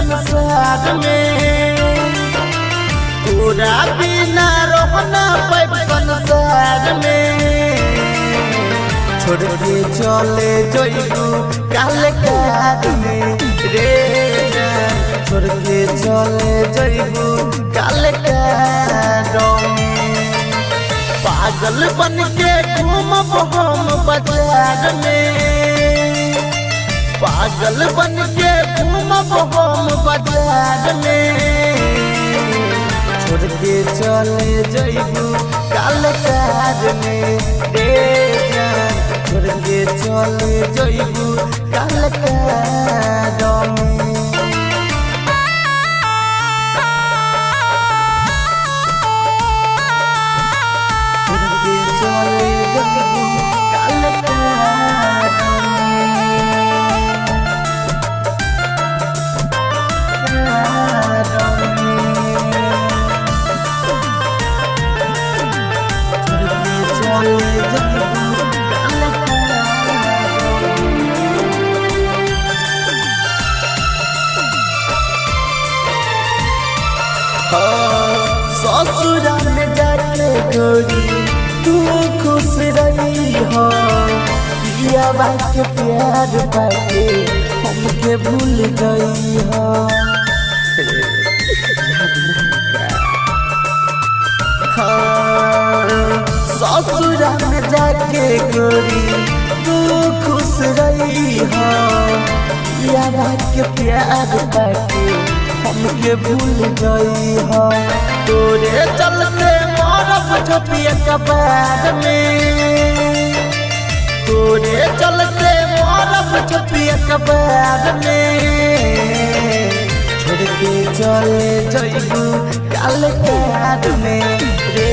संसार में तोरा बिना रहना पाइब संसार में छोड़ के चले जइबू काले कार में रे जान छोड़ के चले जइबू काले कार में पागल बन के घूमब हम बाजार में पागल बन के घूमब हम बाजार में छोड़ के चले जइबू काले कार में रे जान छोड़ के चले जइबू काले कार में ससुरा में जाके गोरी तू खुश रही हो पिया के प्यार पाके हमके भूल गई हो ससुरा में जाके गोरी तू खुश रही हो पिया के प्यार पाके हमके भूल गई हो तोरे चलते मरब छपिया कबार में तोरे चलते मरब छपिया कबार में छोड़ के चले जइबू काले कार में रे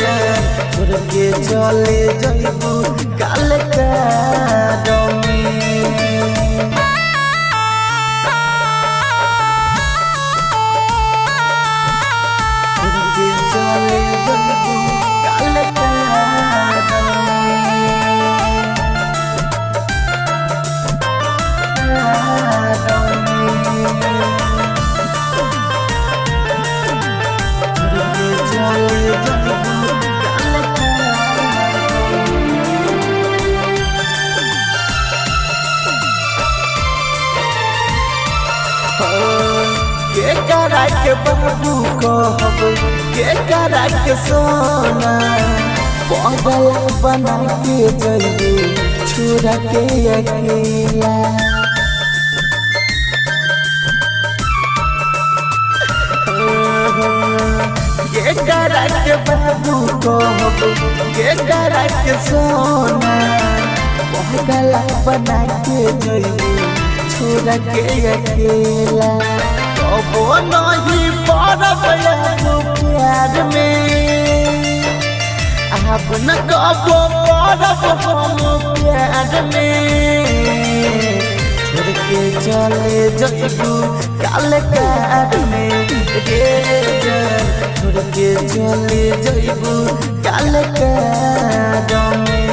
जान छोड़ के चले जइबू काले कार में के करा के बाबू कहब के करा के सोना पागल बना के जइबू छोड़ा के अकेला के करा के बाबू कहब के करा के सोना पागल बना के जइबू छोड़ा के अकेला कबो नहीं पड़ब प्यार में अब न कबो पड़ब हम प्यार में छोड़ के चले जइबू काले कार में रे जान छोड़ के चले जइबू काले कार में